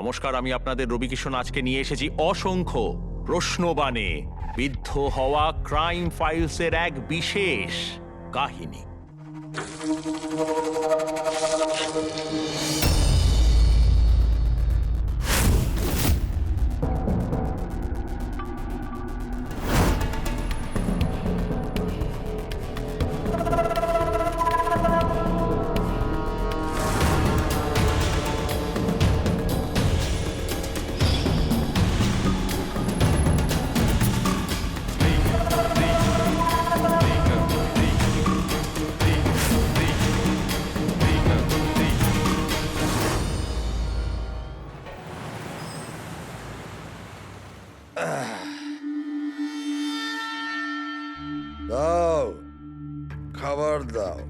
নমস্কার, আমি আপনাদের রবিকিষণ আজকে নিয়ে এসেছি অসংখ্য প্রশ্নবাণে বিদ্ধ হওয়া ক্রাইম ফাইলসের এক বিশেষ কাহিনী। দাও, খাবার দাও।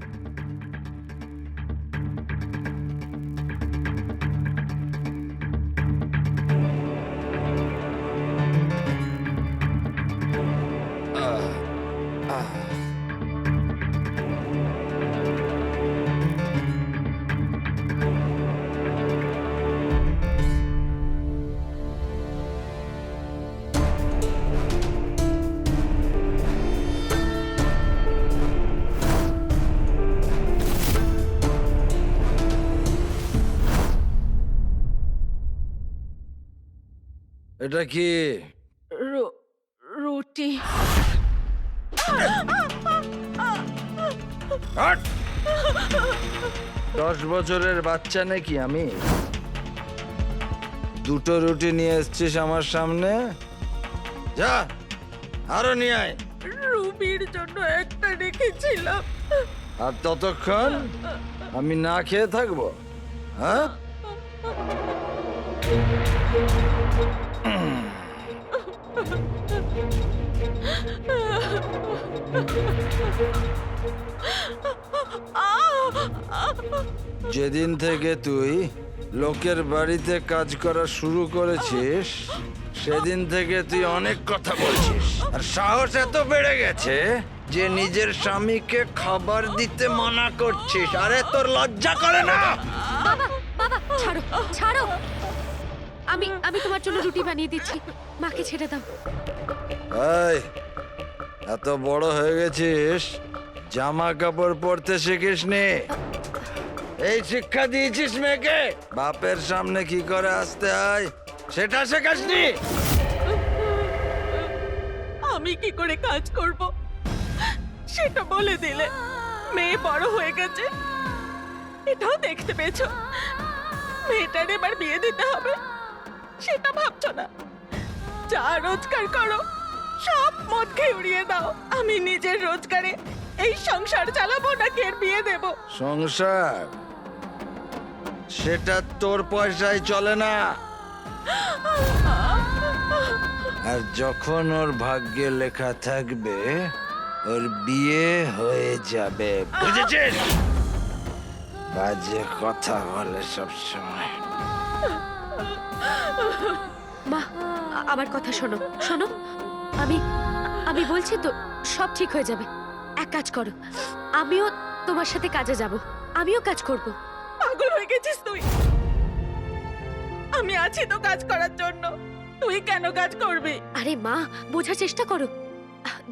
এটা কি? রুটি। হাট! 10 বছরের বাচ্চা নাকি আমি? দুটো রুটি নিয়ে এসছিস আমার সামনে, যা আরো নিয়ে আয়। রুবির জন্য একটা রেখেছিলাম। আর ততক্ষণ আমি না খেয়ে থাকবো? হ্যাঁ, যেদিন থেকে তুই লোকের বাড়িতে কাজ করা শুরু করেছিস সেদিন থেকে তুই অনেক কথা বলছিস, আর সাহস এত বেড়ে গেছে যে নিজের স্বামীকে খাবার দিতে মানা করছিস। আরে তোর লজ্জা করে না? বাবা বাবা ছাড়ো ছাড়ো, আমি আমি তোমার জন্য রুটি বানিয়ে দিচ্ছি, মাকে ছেড়ে দাও। এই, এত বড় হয়ে গেছিস, জামা কাপড় পরতে শিখিসনি? এই শিক্ষা দিয়েছিস মেয়েকে? বাপের সামনে কি করে আসতে হয় সেটা শেখাসনি? আমি কি করে কাজ করব সেটা বলে দিলে। মেয়ে বড় হয়ে গেছে, এটাও দেখতে পেয়েছো। মেয়েটার এবার বিয়ে দিতে হবে, সেটা ভাবছো না। যা রোজগার করো সব মদ খেয়ে উড়িয়ে দাও। আমি নিজের রোজগারে এই সংসার চালাবো নাকি এর বিয়ে দেব? সংসার সেটা তোর পয়সায় চলে না। আর যখন ওর ভাগ্যে লেখা থাকবে ওর বিয়ে হয়ে যাবে, বুঝেছিস? বাজে কথা বলে সব সময়। মা আমার কথা শোনো শোনো, আমি আমি বলছি তো সব ঠিক হয়ে যাবে। এক কাজ করো, আমিও তোমার সাথে কাজে যাব, আমিও কাজ করব। পাগল হয়ে গেছিস তুই? আমি আছি তো কাজ করার জন্য, তুই কেন কাজ করবি? আরে মা, বোঝার চেষ্টা করো।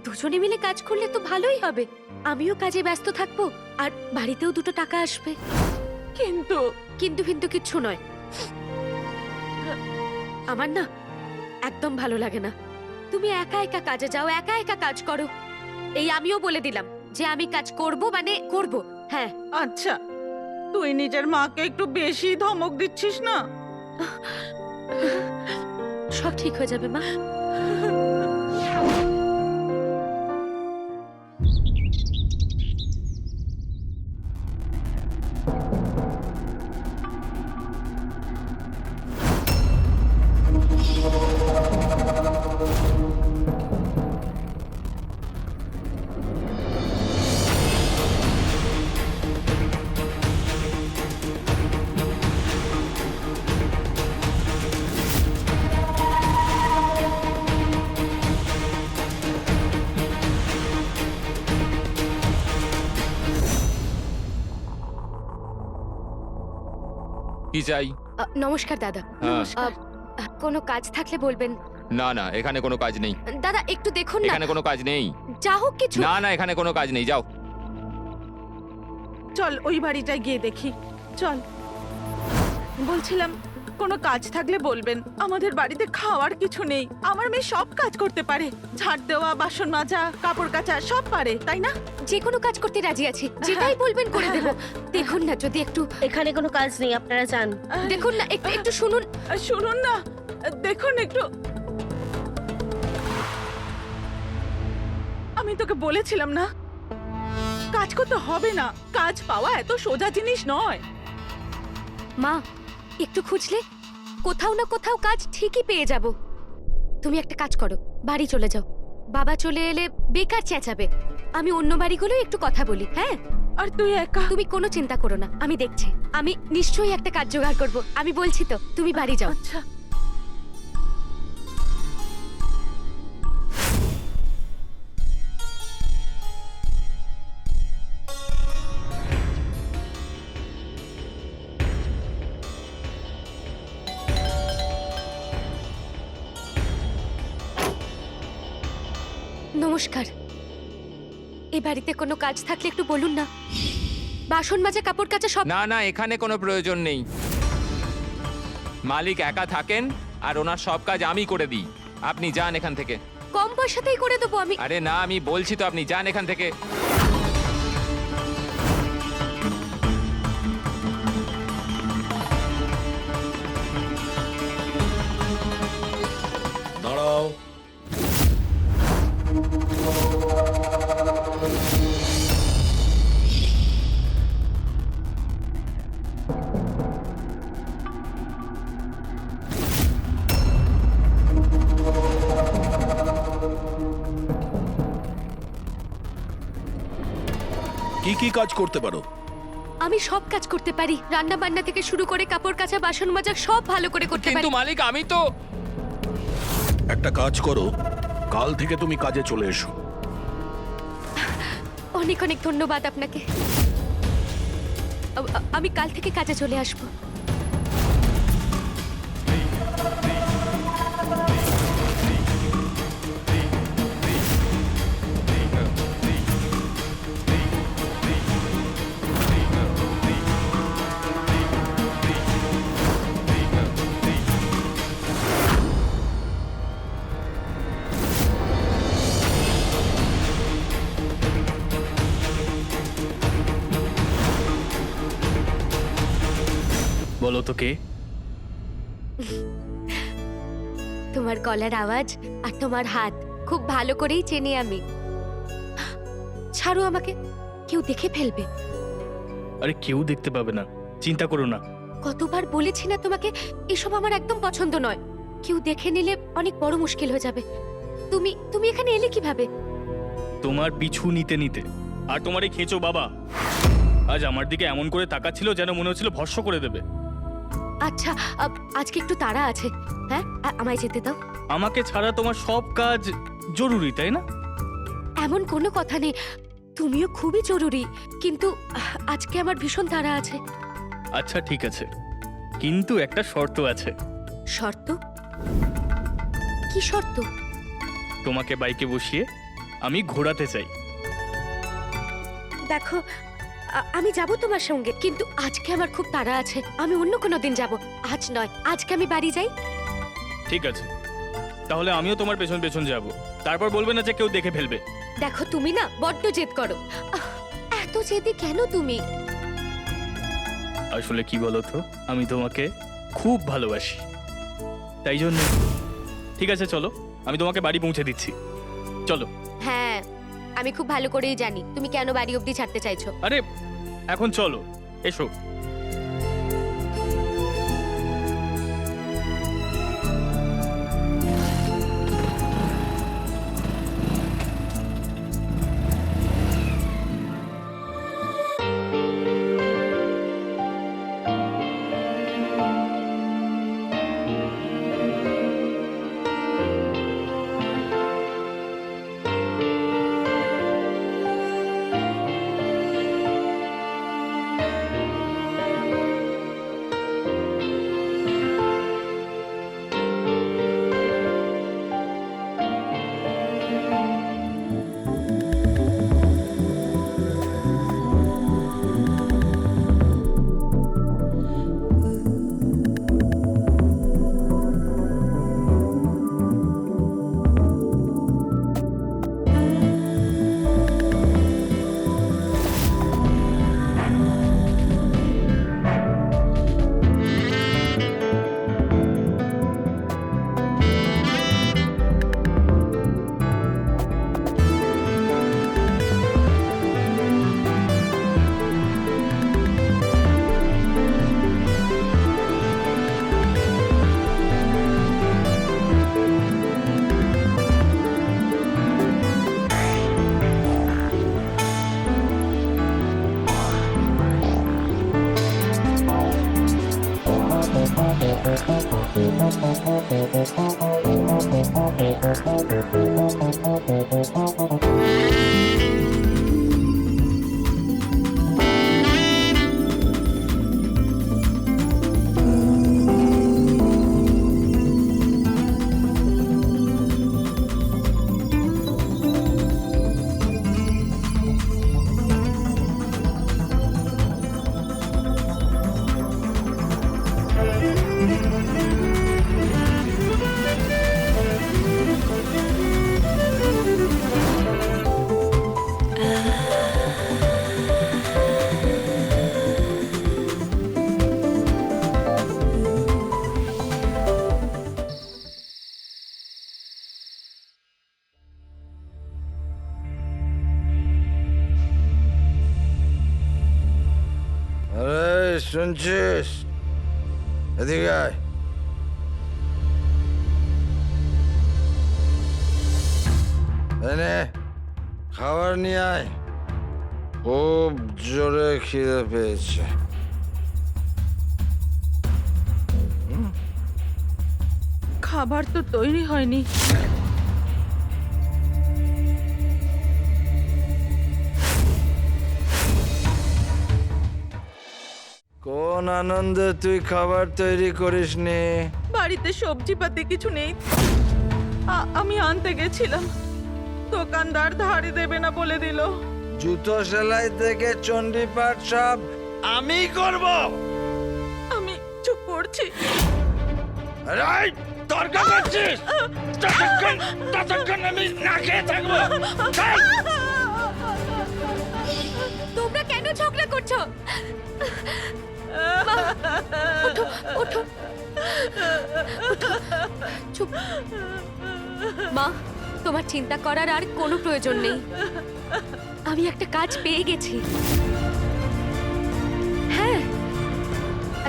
দুজনে মিলে কাজ করলে তো ভালোই হবে। আমিও কাজে ব্যস্ত থাকবো আর বাড়িতেও দুটো টাকা আসবে। কিন্তু কিন্তু কিন্তু কিচ্ছু নয়। আমার না একদম ভালো লাগে না তুমি একা একা কাজে যাও, একা একা কাজ করো। এই আমিও বলে দিলাম যে আমি কাজ করব, মানে করব। হ্যাঁ আচ্ছা, তুই নিজের মাকে একটু বেশি ধমক দিচ্ছিস না? সব ঠিক হয়ে যাবে মা। কি চাই? নমস্কার দাদা। হ্যাঁ। কোনো কাজ থাকলে বলবেন। না না, এখানে কোনো কাজ নেই। দাদা একটু দেখুন না, এখানে কোনো কাজ নেই। যা হোক কিছু। না না, এখানে কোনো কাজ নেই, যাও। চল ওই বাড়িটায় গিয়ে দেখি, চল। বলছিলাম কোনো কাজ থাকলে বলবেন। আমাদের বাড়িতে খাওয়ার কিছু নেই। আমার মেয়ে সব কাজ করতে পারে, ঝাড় দেওয়া, বাসন মাজা, কাপড় কাচা সব পারে, তাই না? যে কোনো কাজ করতে রাজি আছি, যেটাই বলবেন করে দেব। দেখুন না, যদি একটু এখানে কোনো কাজ নেই, আপনারা যান। দেখুন না, একটু একটু শুনুন। শুনুন না, দেখুন একটু। আমি তোকে বলেছিলাম না, কাজ করতে হবে না। কাজ পাওয়া এত সোজা জিনিস নয়। মা, একটু খুঁজলে কোথাও না কোথাও কাজ ঠিকই পেয়ে যাব। তুমি একটা কাজ করো, বাড়ি চলে যাও। বাবা চলে এলে বেকার চেঁচাবে। আমি অন্য বাড়িগুলো একটু কথা বলি, হ্যাঁ? আর তুই একা? তুমি কোনো চিন্তা করো না, আমি দেখছি। আমি নিশ্চয়ই একটা কাজ জোগাড় করবো। আমি বলছি তো, তুমি বাড়ি যাও। আচ্ছা। নমস্কার। এই বাড়িতে কোনো কাজ থাকলে একটু বলুন না। বাসন মাজা, কাপড় কাচা সব। না না, এখানে কোনো প্রয়োজন নেই। মালিক একা থাকেন আর ওনার সব কাজ আমি করে দিই। আপনি যান এখান থেকে। কম পয়সাতেই করে দেবো আমি। আরে না, আমি বলছি তো, আপনি যান এখান থেকে। দাঁড়াও। কি কি কাজ করতে পারো? আমি সব কাজ করতে পারি, রান্না বান্না থেকে শুরু করে কাপড় কাচা, বাসন মাজা সব ভালো করে করতে পারি। কিন্তু মালিক, আমি তো। একটা কাজ করো, কাল থেকে তুমি কাজে চলে এসো। অনেক অনেক ধন্যবাদ আপনাকে। আমি কাল থেকে কাজে চলে আসবো। বলো তো কে? তোমার গলার আওয়াজ আর তোমার হাত খুব ভালো করেই চেনি আমি। ছাড়ো আমাকে, কেউ দেখে ফেলবে। আরে কেউ দেখতে পাবে না, চিন্তা করো না। কতবার বলেছি না তোমাকে, এসব আমার একদম পছন্দ নয়। কেউ দেখে নিলে অনেক বড় মুশকিল হয়ে যাবে। তুমি তুমি এখানে এলে কিভাবে? তোমার পিছু নিতে নিতে। আর তোমার এই খেঁচো বাবা আজ আমার দিকে এমন করে তাকাচ্ছিল যেন মনে হচ্ছিল ভস্ম করে দেবে। আচ্ছা, আজকে একটু তাড়া আছে, হ্যাঁ? আমায় যেতে দাও। আমাকে ছাড়া তোমার সব কাজ জরুরি, তাই না? এমন কোনো কথা নেই, তুমিও খুবই জরুরি, কিন্তু আজকে আমার ভীষণ তাড়া আছে। আচ্ছা ঠিক আছে, কিন্তু একটা শর্ত আছে। শর্ত? কি শর্ত? তোমাকে বাইকে বসিয়ে আমি ঘোরাতে চাই। দেখো, আমি যাব তোমার সঙ্গে, কিন্তু আজকে আমার খুব তাড়া আছে। আমি অন্য কোনো দিন যাব, আজ নয়। আজকে আমি বাড়ি যাই। ঠিক আছে, তাহলে আমিও তোমার পেছন পেছন যাব। তারপর বলবে না যে কেউ দেখে ফেলবে। দেখো, তুমি না বড্ড জেদ করো। এত জেদি কেন তুমি? আসলে কি বলো তো, আমি তোমাকে খুব ভালোবাসি, তাই জন্য। ঠিক আছে চলো, আমি তোমাকে বাড়ি পৌঁছে দিচ্ছি, চলো। হ্যাঁ, আমি খুব ভালো করেই জানি তুমি কেন বাড়ি অবধি ছাড়তে চাইছো। আরে এখন চলো, এসো। আরে শুনছিস? এদিকে আয়। এনে খাবার নিয়ে আয়, খুব জোরে খিদে পেয়েছে। খাবার তো তৈরি হয়নি। কোন আনন্দে তুই খাবার তৈরি করিসনি? বাড়িতে সবজি পাতি কিছু নেই, আমি আনতে গেছিলাম। দোকানদার ধারে দেবে না বলে দিল। জুতো সেলাই থেকে চণ্ডীপাঠ সব আমি করব। আমি চুপ করছি। রাইট, তর্ক করছিস? ততক্ষণ আমি না খেয়ে থাকবো। তোমরা কেন ঝগড়া করছো? মা, ওঠো ওঠো ওঠো। চুপ। মা, তোমার চিন্তা করার আর কোনো প্রয়োজন নেই। আমি একটা কাজ পেয়ে গেছি। হ্যাঁ,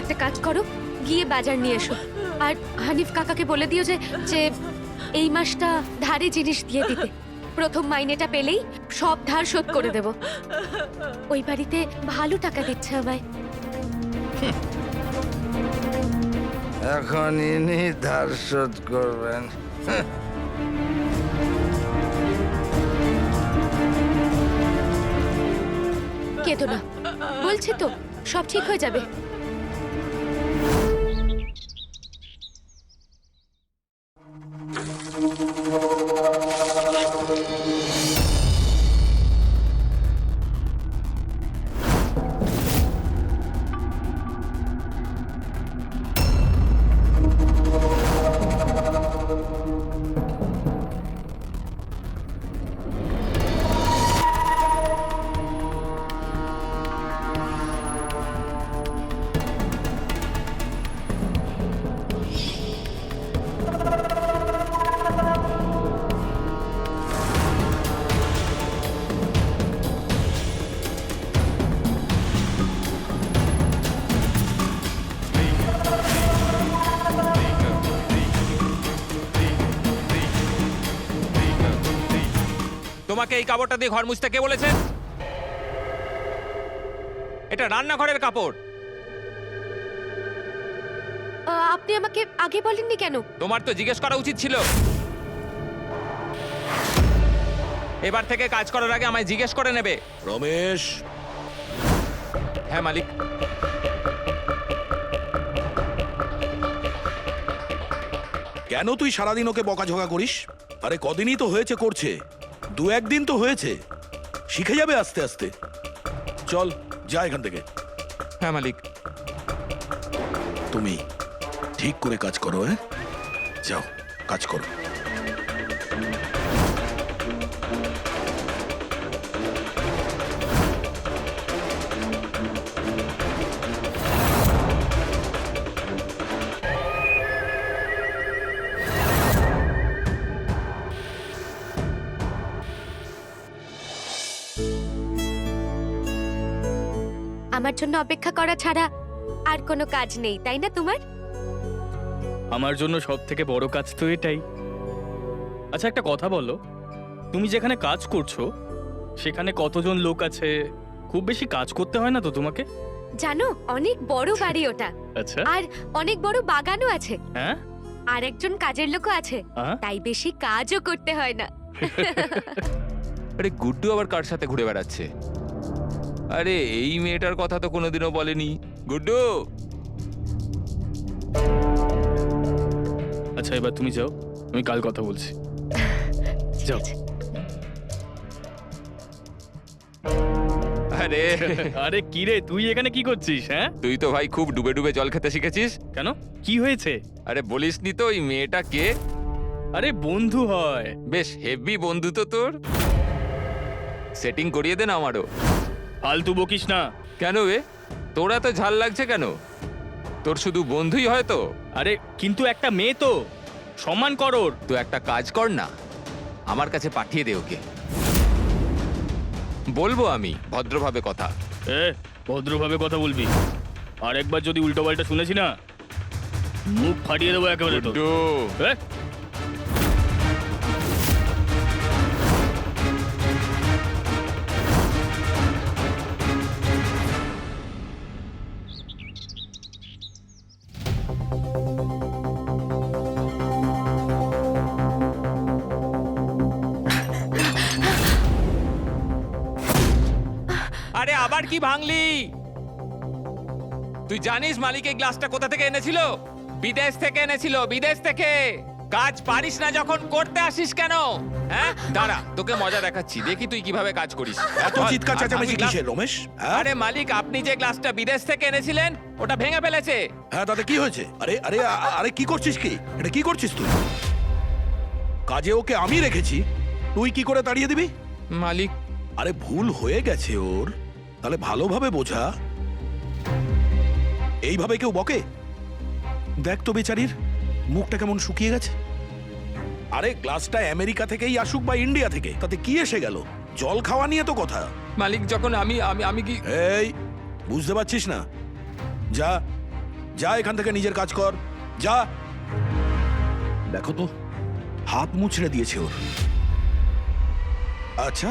একটা কাজ করো, গিয়ে বাজার নিয়ে এসো। আর হানিফ কাকাকে বলে দিও যে যে এই মাসটা ধারে জিনিস দিয়ে দিতে। প্রথম মাইনেটা পেলেই সব ধার শোধ করে দেব। ওই বাড়িতে ভালো টাকা দিচ্ছে আমায়। এখন ইনি ধার শোধ করবেন। কেঁদো না, বলছি তো সব ঠিক হয়ে যাবে। তোমাকে এই কাপড়টা দিয়ে ঘর মুছতে কে বলেছে? এটা রান্নাঘরের কাপড়। আপনি আমাকে আগে বলেননি কেন? তোমার তো জিজ্ঞেস করা উচিত ছিল। এবার থেকে কাজ করার আগে আমায় জিজ্ঞেস করে নেবে। রমেশ, হ্যাঁ মালিক। কেন তুই সারাদিন ওকে বকাঝকা করিস? আরে কদিনই তো হয়েছে করছে, 2-1 দিন তো হয়েছে, শিখে যাবে আস্তে আস্তে। চল যা এখান থেকে। হ্যাঁ মালিক। তুমি ঠিক করে কাজ করো। হ্যাঁ, যাও কাজ করো। আমার জন্য অপেক্ষা করা ছাড়া আর কোনো কাজ নেই, তাই না তোমার? আমার জন্য সব থেকে বড় কাজ তো এটাই। আচ্ছা একটা কথা বলো, তুমি যেখানে কাজ করছো সেখানে কতজন লোক আছে? খুব বেশি কাজ করতে হয় না তো তোমাকে? জানো অনেক বড় বাড়ি ওটা, আচ্ছা। আর অনেক বড় বাগানও আছে, হ্যাঁ। আর একজন কাজের লোকও আছে, হ্যাঁ? তাই বেশি কাজও করতে হয় না। আরে গুড্ডু আবার কার সাথে ঘুরে বেড়াচ্ছে? আরে এই মেয়েটার কথা তো কোনোদিনও বলেনি। গুড্ডু, আচ্ছা এবার তুমি যাও, আমি কাল কথা বলছি। যাও। আরে আরে কি রে, তুই এখানে কি করছিস? হ্যাঁ, তুই তো ভাই খুব ডুবে ডুবে জল খেতে শিখেছিস। কেন, কি হয়েছে? আরে বলিসনি তো এই মেয়েটা কে? আরে বন্ধু হয়। বেশ হেভি বন্ধু তো তোর। সেটিং করিয়ে দে না আমারও। ফালতু বকিস না। কেন বে, তোরা তো ঝাল লাগছে কেন? তোর শুধু বন্ধুই হয়তো। আরে কিন্তু একটা মেয়ে তো, সম্মান কর ওর। তুই একটা কাজ কর না, আমার কাছে পাঠিয়ে দে ওকে। বলবো আমি ভদ্রভাবে কথা। এ, ভদ্রভাবে কথা বলবি, আর একবার যদি উল্টো পাল্টা শুনেছি না, মুখ ফাটিয়ে দেবো একেবারে তো। গুড্ডু, এ, আরে আবার কি ভাঙলি? তুই জানিস মালিক এই গ্লাসটা কোথা থেকে এনেছিল? বিদেশ থেকে এনেছিল, বিদেশ থেকে। কাজ পারিস না যখন করতে আসিস কেন? হ্যাঁ, দাঁড়া তোকে মজা দেখাচ্ছি, দেখি তুই কিভাবে কাজ করিস। এত চিৎকার চেঁচামেচি কিসের রমেশ? হ্যাঁ? আরে মালিক, আপনি যে গ্লাসটা বিদেশ থেকে এনেছিলেন ওটা ভেঙে ফেলেছে। হ্যাঁ, তাতে কি হয়েছে? আরে আরে আরে কি করছিস? কি এটা কি করছিস তুই? কাজে ওকে আমি রেখেছি, তুই কি করে তাড়িয়ে দিবি? মালিক, আরে ভুল হয়ে গেছে ওর, তাহলে ভালোভাবে বোঝা। এইভাবে কেউ বকে? দেখ তো বেচারির মুখটা কেমন শুকিয়ে গেছে। আরে গ্লাসটা আমেরিকা থেকেই আসুক বা ইন্ডিয়া থেকে, তাতে কি এসে গেল? জল খাওয়া নিয়ে তো কথা। মালিক যখন আমি আমি আমি কি এই, বুঝতে পারছিস না? যা যা এখান থেকে, নিজের কাজ কর, যা। দেখো তো, হাত মুছড়ে দিয়েছে ওর। আচ্ছা,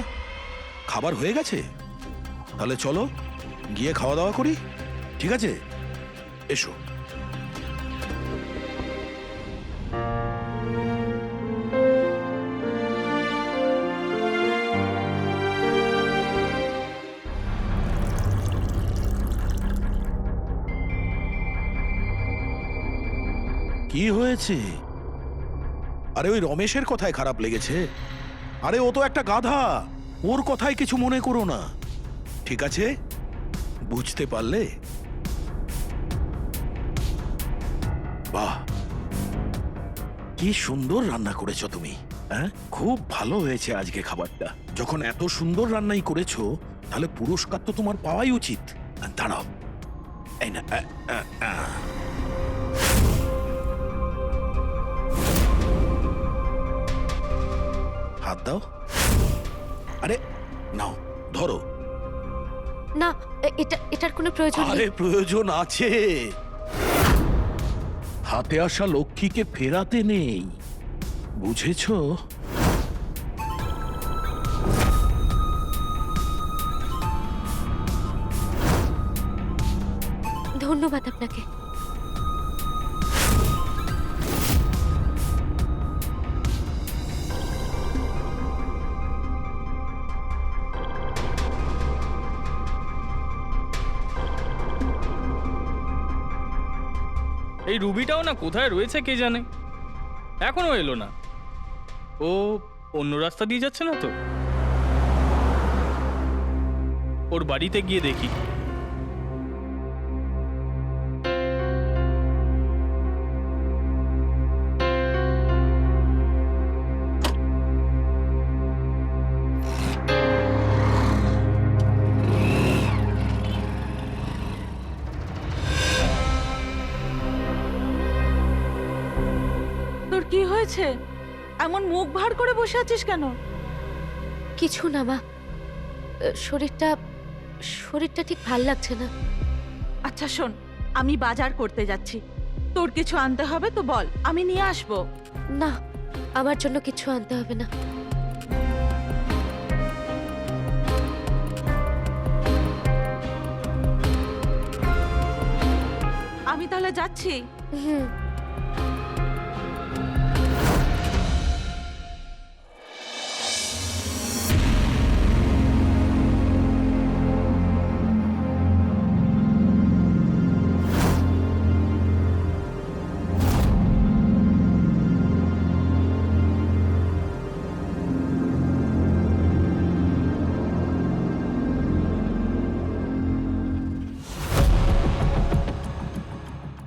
খাবার হয়ে গেছে? তাহলে চলো গিয়ে খাওয়া দাওয়া করি, ঠিক আছে? এসো। কি হয়েছে? আরে ওই রমেশের কথায় খারাপ লেগেছে? আরে ও তো একটা গাধা, ওর কথায় কিছু মনে করো না, ঠিক আছে? বুঝতে পারলে? বাহ, কি সুন্দর রান্না করেছো তুমি। হ্যাঁ, খুব ভালো হয়েছে আজকে খাবারটা। যখন এত সুন্দর রান্নাই করেছো, তাহলে পুরস্কার তো তোমার পাওয়াই উচিত। দাঁড়াও, এই না, হাত দাও। আরে নাও, ধরো। না, এটার কোনো প্রয়োজন আরে নেই। প্রয়োজন আছে। হাতে আসা লক্ষ্মীকে ফেরাতে নেই, বুঝেছো? ধন্যবাদ আপনাকে। এই রুবিটাও না কোথায় রয়েছে কে জানে, এখনো এলো না। ও অন্য রাস্তা দিয়ে যাচ্ছে না তো? ওর বাড়িতে গিয়ে দেখি। তোর কি হয়েছে? এমন মুখ ভার করে বসে আছিস কেন? কিছু না মা, শরীরটা ঠিক ভাল লাগছে না। আচ্ছা শোন, আমি বাজার করতে যাচ্ছি, তোর কিছু আনতে হবে তো বল, আমি নিয়ে আসবো। না, আমার জন্য কিছু আনতে হবে না। আমি তাহলে যাচ্ছি। হুম।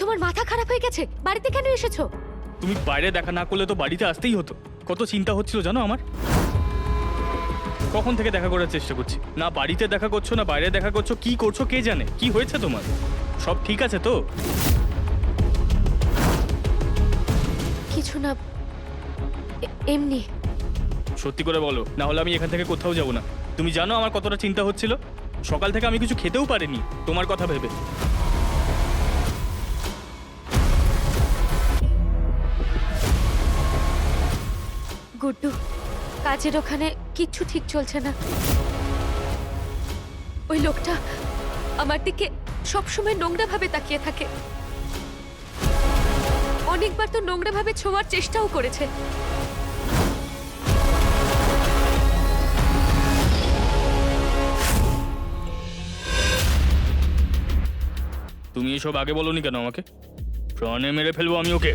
তোমার মাথা খারাপ হয়ে গেছে? বাড়িতে কেন এসেছো? তুমি বাইরে দেখা না করলে তো বাড়িতে আসতেই হতো। কত চিন্তা হচ্ছিল জানো আমার। কখন থেকে দেখা করার চেষ্টা করছি, না বাড়িতে দেখা করছো না বাইরে দেখা করছো। কি করছো কে জানে? কি হয়েছে তোমার? সব ঠিক আছে তো? কিছু না, এমনি। সত্যি করে বলো, না হলে আমি এখান থেকে কোথাও যাব না। তুমি জানো আমার কতটা চিন্তা হচ্ছিল। সকাল থেকে আমি কিছু খেতেও পারিনি তোমার কথা ভেবে। গুড্ডু, কাজের ওখানে কিচ্ছু ঠিক চলছে না। ওই লোকটা আমার দিকে সবসময় নোংরা ভাবে তাকিয়ে থাকে। অনেকবার তো নোংরা ভাবে ছোঁয়ার চেষ্টাও করেছে। তুমি এসব আগে বলোনি কেন আমাকে? প্রাণে মেরে ফেলবো আমি ওকে।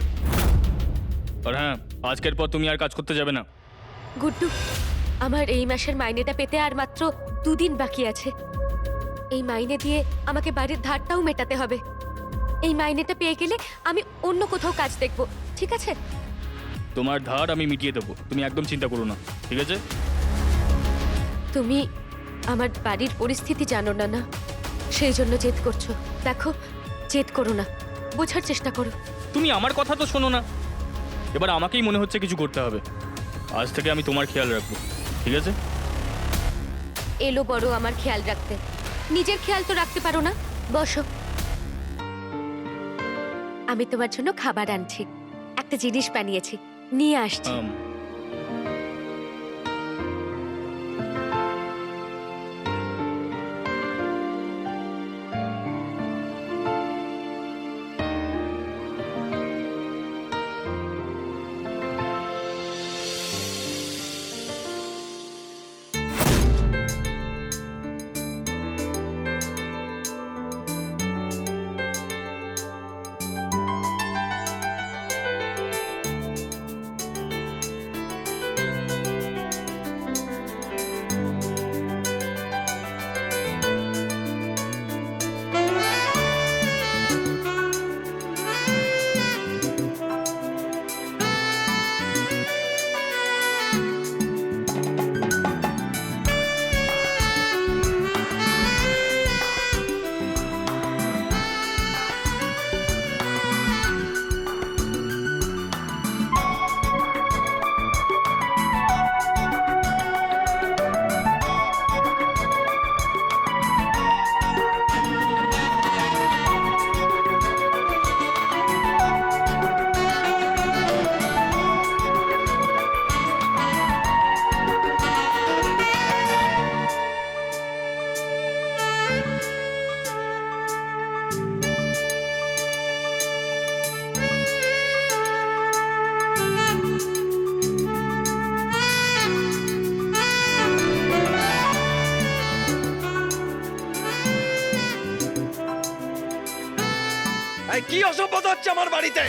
আর হ্যাঁ, আজকের পর তুমি আর কাজ করতে যাবে না। গুড্ডু, আমার এই মাসের মাইনেটা পেতে আর মাত্র 2 দিন বাকি আছে। এই মাইনে দিয়ে আমাকে বাড়ির ধারটাও মেটাতে হবে। এই মাইনেটা পেয়ে গেলে আমি অন্য কোথাও কাজ দেখব, ঠিক আছে? তোমার ধার আমি মিটিয়ে দেবো, তুমি একদম চিন্তা করো না, ঠিক আছে? তুমি আমার বাড়ির পরিস্থিতি জানো না, না সেই জন্য জেদ করছো। দেখো, জেদ করো না, বোঝার চেষ্টা করো। তুমি আমার কথা তো শোনো না। এবার আমাকেই মনে হচ্ছে কিছু করতে হবে। আজ থেকে আমি তোমার খেয়াল রাখবো, ঠিক আছে? এলো বড় আমার খেয়াল রাখতে, নিজের খেয়াল তো রাখতে পারো না। বসো, আমি তোমার জন্য খাবার আনছি। একটা জিনিস বানিয়েছি, নিয়ে আসছি। কি অসভ্যতা হচ্ছে আমার বাড়িতে?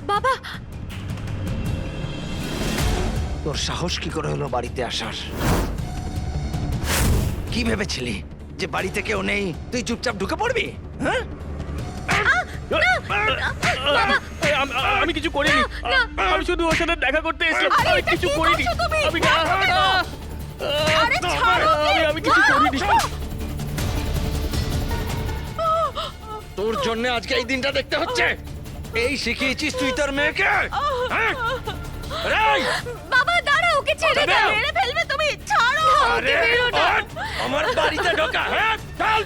বাবা, তোর সাহস কি করে হলো বাড়িতে আসার? কি ভেবেছিলি যে বাড়িতে কেউ নেই, তুই চুপচাপ ঢুকে পড়বি? হ্যাঁ, আমি কিছু করিনি। আমি শুধু ওর সাথে দেখা করতে এসেছিলাম। আমি কিছু করিনি। আমি আমি কিছু করিনি। তোর জন্য আজকে এই দিনটা দেখতে হচ্ছে। এই শিখিয়েছিস তুই তোর মেয়েকে? হ্যাঁ? এই! বাবা দাঁড়াও, ওকে ছেড়ে দাও। মেরে ফেলবে তুমি, ছাড়ো। আরে, ওঠ! আমার বাড়িতে ঢোকা, হ্যাঁ? চল!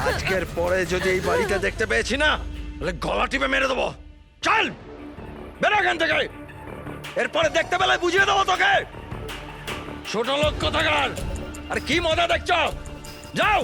আজকের পরে যদি এই বাড়িতে দেখতে পেয়েছি না, তাহলে গলা টিপে মেরে দেবো। চল, বেরো এখান থেকে। এরপরে দেখতে পেলে বুঝিয়ে দেবো তোকে। ছোট লোক কোথাকার, আর কি মজা দেখছো? যাও।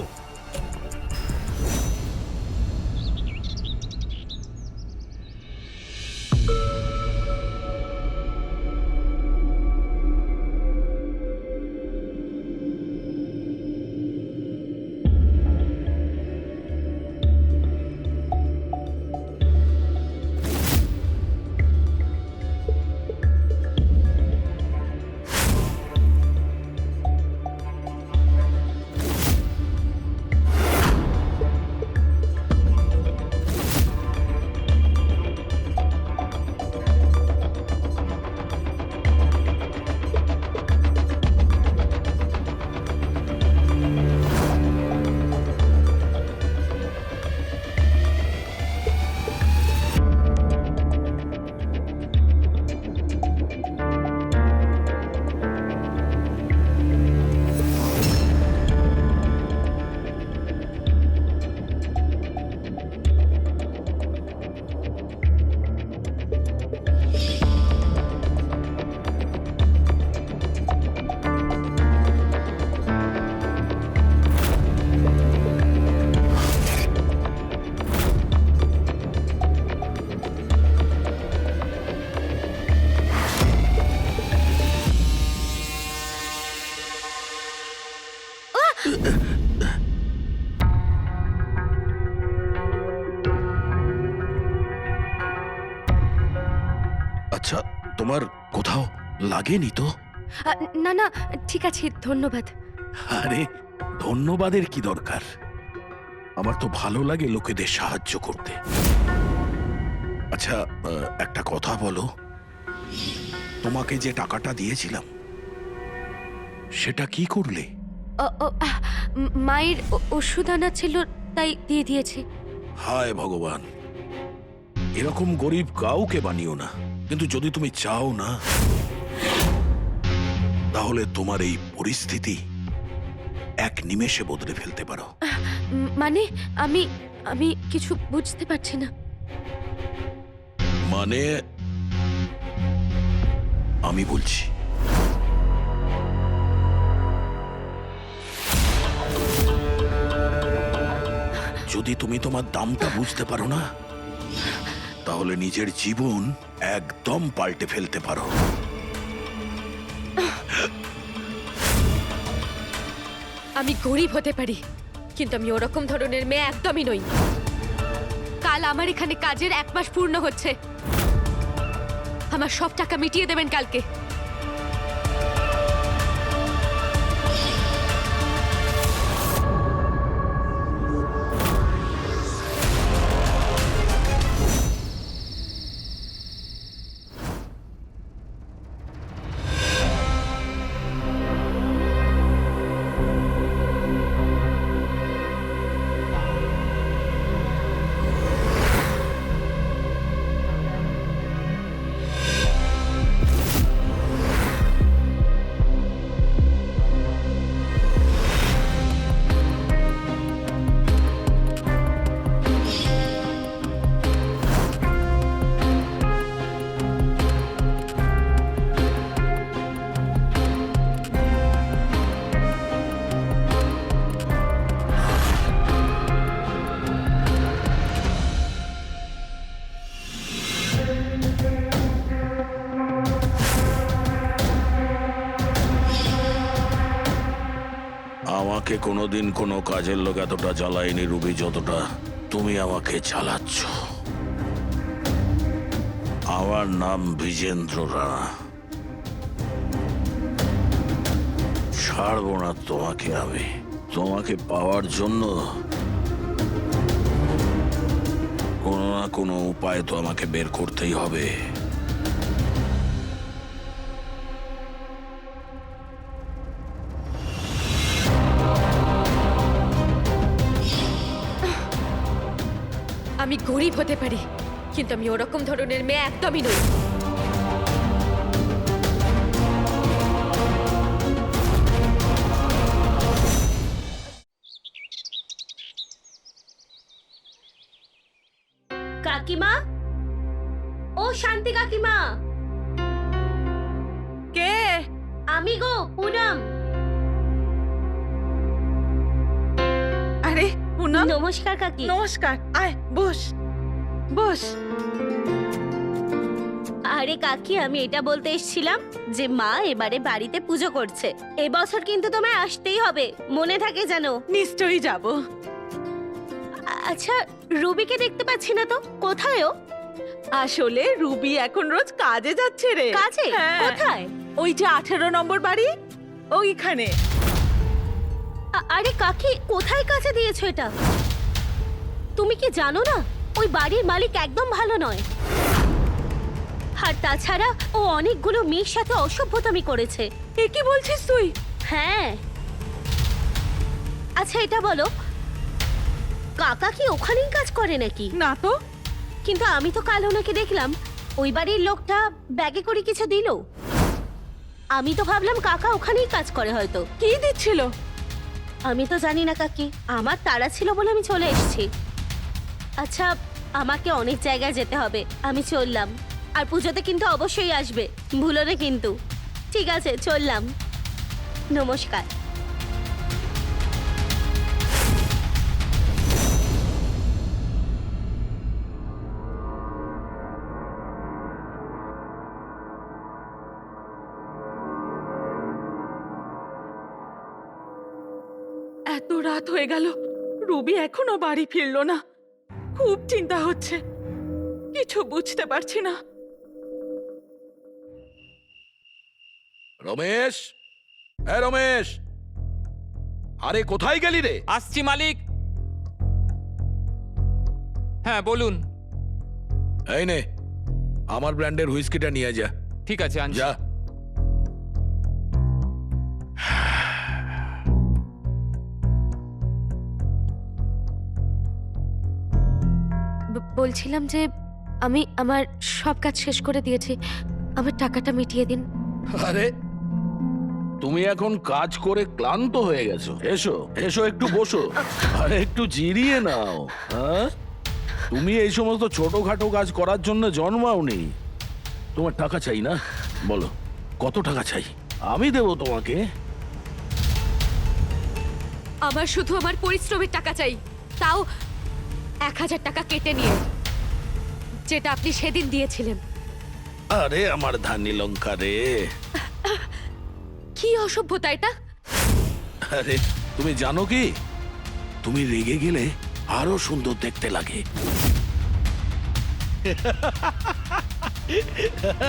আচ্ছা, তোমার কোথাও লাগেনি তো? না না, ঠিক আছে, ধন্যবাদ। আরে ধন্যবাদের কি দরকার? আমার তো ভালো লাগে লোকেদের সাহায্য করতে। আচ্ছা, একটা কথা বলো, তোমাকে যে টাকাটা দিয়েছিলাম সেটা কি করলে? মায়ের ওষুধ আনা ছিল, তাই দিয়ে দিয়েছি। হায় ভগবান, এরকম গরিব কাউকে বানিও না। কিন্তু যদি তুমি চাও না, তাহলে তোমার এই পরিস্থিতি এক নিমেষে বদলে ফেলতে পারো। মানে আমি আমি কিছু বুঝতে পারছি না। মানে আমি বলছি, যদি তুমি তোমার দামটা বুঝতে পারো না, তাহলে নিজের জীবন একদম পাল্টে ফেলতে পারো। আমি গরিব হতে পারি, কিন্তু আমি ওরকম ধরনের মেয়ে একদমই নই। কাল আমার এখানে কাজের 1 মাস পূর্ণ হচ্ছে। আমার সব টাকা মিটিয়ে দেবেন কালকে। আমাকে কোনোদিন কোনো কাজের লোক এতটা জ্বালায়নি রুবি, যতটা তুমি আমাকে জ্বালাচ্ছ। আমার নাম বিজেন্দ্র রাণা। ছাড়বো না তোমাকে আমি। তোমাকে পাওয়ার জন্য কোনো না কোনো উপায় তো আমাকে বের করতেই হবে। আমি গরিব হতে পারি, কিন্তু আমি ওরকম ধরনের মেয়ে একদমই নই। কাকিমা, ও শান্তি কাকিমা, আমি গো পুনম। আরে পুনম, নমস্কার কাকি। নমস্কার। আয় বস বস। আরে কাকি, আমি এটা বলতে এসেছিলাম যে মা এবারে বাড়িতে পুজো করছে। এবছর কিন্তু তোমায় আসতেই হবে, মনে থাকে যেন। নিশ্চয়ই যাব। আচ্ছা, রুবিকে দেখতে পাচ্ছি না তো, কোথায় ও? আসলে রুবি এখন রোজ কাজে যাচ্ছে রে। কাজে? হ্যাঁ। কোথায়? ওই যে 18 নম্বর বাড়ি, ওইখানে। আরে কাকি, কোথায় কাজে দিয়েছো এটা? তুমি কি জানো না ওই বাড়ির মালিক একদম ভালো নয়? আর তাছাড়া ও অনেকগুলো মেয়ের সাথে অসভ্যতামি করেছে। এ কি বলছিস তুই? হ্যাঁ। আচ্ছা এটা বলো, কাকা কি ওখানেই কাজ করে নাকি? না তো। কিন্তু আমি তো কাল ওনাকে দেখলাম, ওই বাড়ির লোকটা ব্যাগে করে কিছু দিল। আমি তো ভাবলাম কাকা ওখানেই কাজ করে হয়তো। কি দিচ্ছিল? আমি তো জানি না কাকি, আমার তাড়া ছিল বলে আমি চলে এসেছি। আচ্ছা, আমাকে অনেক জায়গায় যেতে হবে, আমি চললাম। আর পুজোতে কিন্তু অবশ্যই আসবে, ভুলো না কিন্তু। ঠিক আছে, চললাম। নমস্কার। এত রাত হয়ে গেল, রুবি এখনো বাড়ি ফিরলো না। খুব চিন্তা হচ্ছে, কিছু বুঝতে পারছি না। রমেশ, রমেশ, আরে কোথায় গেলি রে? আসছি মালিক। হ্যাঁ বলুন। এই নে, আমার ব্র্যান্ডের হুইস্কিটা নিয়ে যা। ঠিক আছে, আনছি। যা। বলছিলাম যে আমি আমার সব কাজ শেষ করে দিয়েছি, আমার টাকাটা মিটিয়ে দিন। আরে তুমি এখন কাজ করে ক্লান্ত হয়ে গেছো, এসো এসো একটু বসো, আরে একটু জিরিয়ে নাও। হ্যাঁ, তুমি এই সমস্ত ছোটখাটো কাজ করার জন্য জন্মাওনি। তোমার টাকা চাই না? বলো কত টাকা চাই, আমি দেবো তোমাকে। আমার শুধু আমার পরিশ্রমের টাকা চাই, তাও 1000 টাকা কেটে নিয়ে, যেটা আপনি সেদিন দিয়েছিলেন। আরে আমার ধানি লঙ্কা রে। কি অসভ্যতা এটা! আরে তুমি জানো কি, তুমি রেগে গেলে আরো সুন্দর দেখতে লাগে।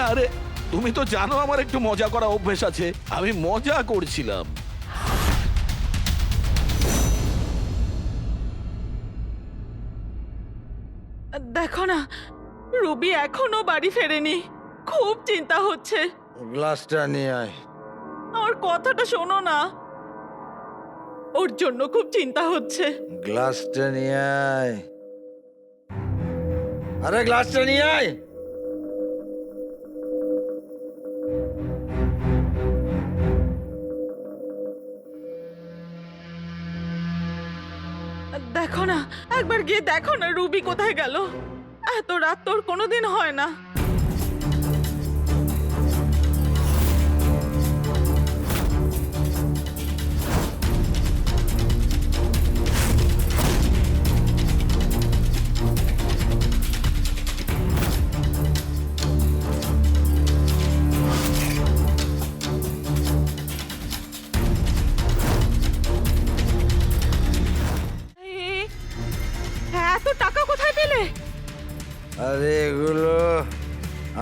আরে তুমি তো জানো আমার একটু মজা করা অভ্যেস আছে, আমি মজা করছিলাম। দেখো না, রুবি এখনো বাড়ি ফেরেনি। খুব চিন্তা হচ্ছে। গ্লাসটা নিয়ে আয়। আমার কথাটা শোনো না, ওর জন্য খুব চিন্তা হচ্ছে। গ্লাসটা নিয়ে আয়। আরে গ্লাসটা নিয়ে আয়। দেখো না, একবার গিয়ে দেখো না রুবি কোথায় গেল। এত রাত তোর কোনোদিন হয় না। এত টাকা কোথায় পেলে? আরে এগুলো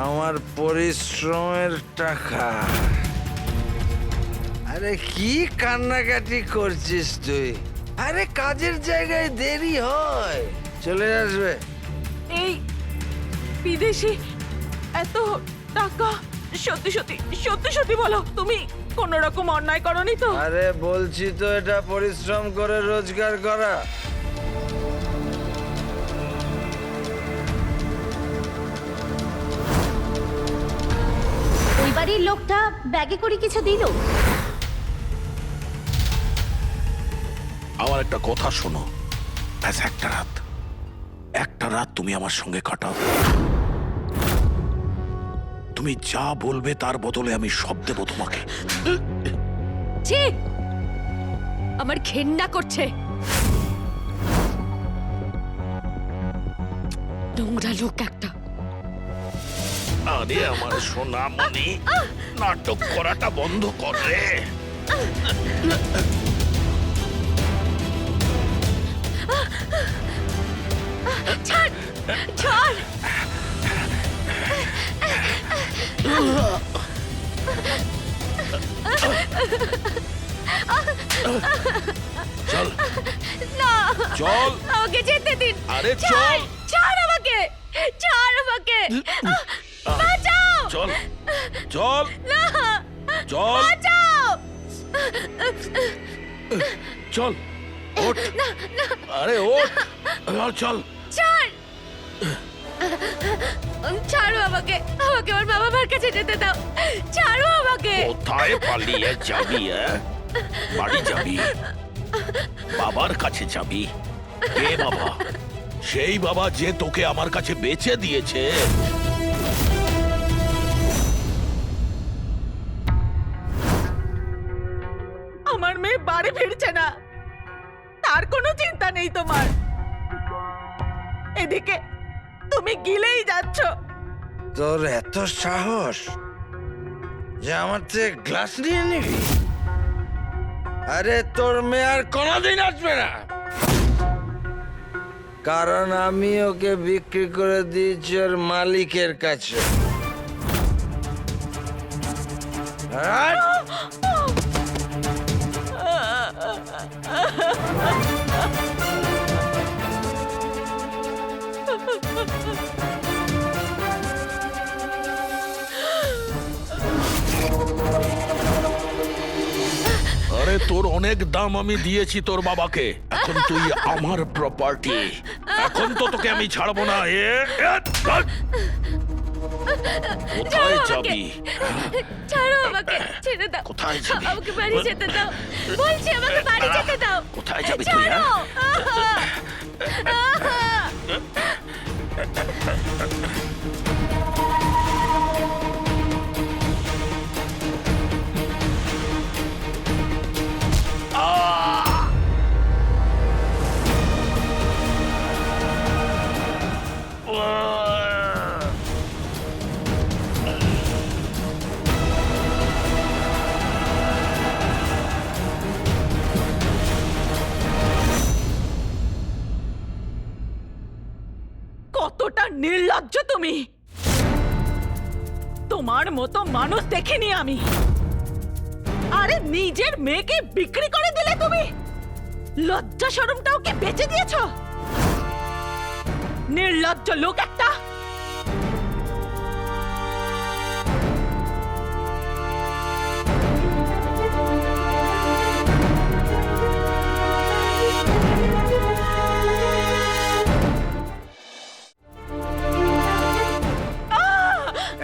আমার পরিশ্রমের টাকা। আরে কি কান্নাকাটি করছিস তুই? আরে কাজের জায়গায় দেরি হয়, চলে আসবে। এই বিদেশি এত টাকা, সত্যি সত্যি সত্যি সত্যি বলো, তুমি কোন রকম অন্যায় করনি তো? আরে বলছি তো, এটা পরিশ্রম করে রোজগার করা। ওই বাড়ির লোকটা ব্যাগে করে কিছু দিল। আমার একটা কথা শোনো, ব্যাস একটা রাত তুমি আমার সঙ্গে কাটাও। তুমি যা বলবে তার বদলে আমি সব দেবো তোমাকে। ছি! আমার ঘেন্না করছে। নোংরা লোক একটা। আরে আমার সোনামণি, নাটক করাটা বন্ধ কর রে। ছাড়! ছাড়! চল না! চল, আমাকে যেতে দিন। আরে ছাড়! চল। ছাড় আমাকে! ছাড় আমাকে! বাঁচাও! চল চল না! চল বাঁচাও! চল, ওঠ। আরে ওঠ, চল চল। ছাড়! ছাড়ো আমাকে! আমাকে আমার বাবা মার কাছে যেতে দাও। ছাড়ো আমাকে! কোথায় পালিয়ে যাবি? বাড়ি যাবি? বাবার কাছে যাবি? কে বাবা? সেই বাবা যে তোকে আমার কাছে বেচে দিয়েছে। আমার মেয়ে বাড়ি ফিরছে না, তার কোনো চিন্তা নেই তোমার। এদিকে তুমি গিলেই যাচ্ছ। তোর এত সাহস যে আমার থেকে গ্লাস নিয়ে নিবি? আরে তোর মেয়ে আর কোনোদিন আসবে না, কারণ আমি ওকে বিক্রি করে দিয়েছি ওর মালিকের কাছে। আর আরে তোর অনেক দাম আমি দিয়েছি তোর বাবাকে, এখন তুই আমার প্রপার্টি। এখন তো তোকে আমি ছাড়বো না। কোথায় যাবি? ছাড়ো আমাকে! ছেড়ে দাও। কোথায় যাবি? আমাকে বাড়ি যেতে দাও। বলছি আমাকে বাড়ি যেতে দাও। কোথায় যাবি তুই? ছাড়ো! কতটা নির্লজ্জ তুমি! তোমার মতো মানুষ দেখিনি আমি। আরে নিজের মেয়েকে বিক্রি করে দিলে তুমি! লজ্জা শরমটাও কি বেচে দিয়েছ? নির্লজ্জ লোক একটা!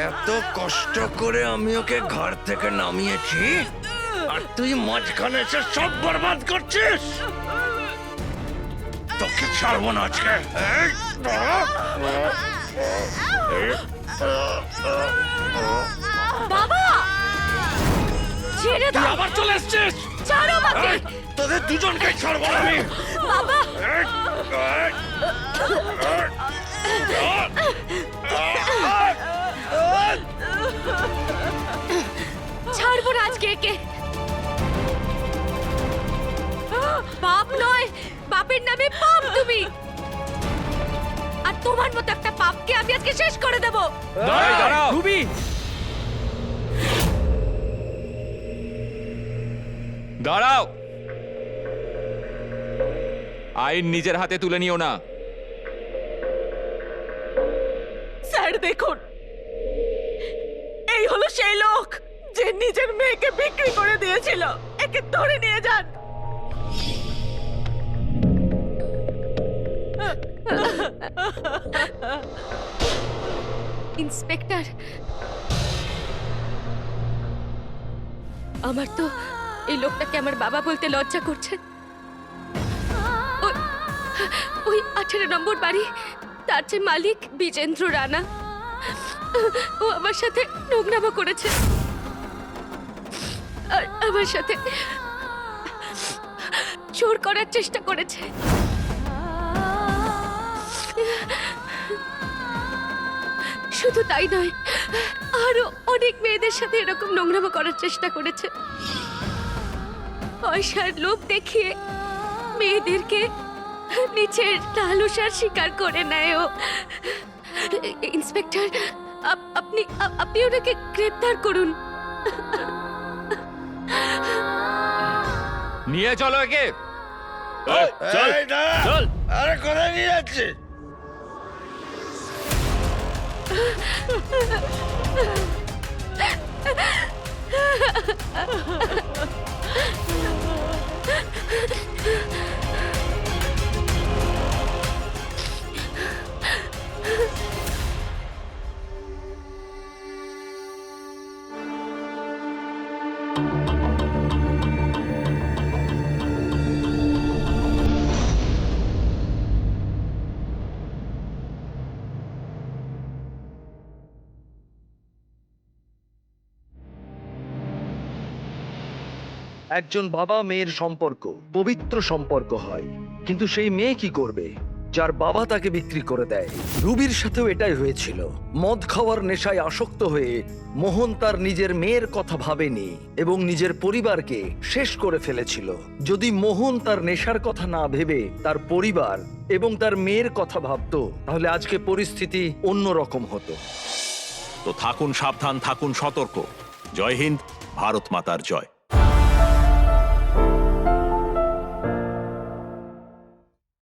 এত কষ্ট করে আমি ওকে ঘর থেকে নামিয়েছি, আর তুই মাঝখানে এসে সব বরবাদ করছিস। তোকে ছাড়বো না আজকে। এই, দাঁড়া। বাবা! ছেড়ে তুই দাও। আবার চলে এসছিস। ছাড়ো আমাকে! এই, তোদের দুজনকে ছাড়বো না আমি। বাবা! এই, এই, ছাড়বো না আজকে একে। পাপ নয়, বাপের নামে পাপ তুমি। আর তোমার মতো একটা পাপকে আমি আজকে শেষ করে দেব। দাঁড়াও। রুবি! দাঁড়াও। আইন নিজের হাতে তুলে নিও না। স্যার দেখুন, এই হলো সেই লোক যে নিজের মেয়েকে বিক্রি করে দিয়েছিল। একে ধরে নিয়ে যান। ইন্সপেক্টর, আমার তো এই লোকটাকে আমার বাবা বলতে লজ্জা করছে। ওই 18 নম্বর বাড়ি, তার যে মালিক বিজেন্দ্র রানা। ও আমার সাথে নোংরামো করেছে আর আমার সাথে চোর করার চেষ্টা করেছে। শুধু তাই নয়, আরো অনেক মেয়েদের সাথে এরকম নোংরামো করার চেষ্টা করেছে। পয়সার লোভ দেখিয়ে মেয়েদেরকে নিচের লালসার শিকার করে নেয় ও। ইন্সপেক্টর, আপনি ওনাকে গ্রেপ্তার করুন। নিয়ে চলো একে। চল এই দাঁড়া। চল। আরে কোথায় নিয়ে যাচ্ছিস? একজন বাবা মেয়ের সম্পর্ক পবিত্র সম্পর্ক হয়, কিন্তু সেই মেয়ে কি করবে যার বাবা তাকে বিক্রি করে দেয়? রুবির সাথেও এটাই হয়েছিল। মদ খাওয়ার নেশায় আসক্ত হয়ে মোহন তার নিজের মেয়ের কথা ভাবেনি এবং নিজের পরিবারকে শেষ করে ফেলেছিল। যদি মোহন তার নেশার কথা না ভেবে তার পরিবার এবং তার মেয়ের কথা ভাবতো, তাহলে আজকে পরিস্থিতি অন্যরকম হতো। তো থাকুন সাবধান, থাকুন সতর্ক। জয় হিন্দ, ভারত মাতার জয়।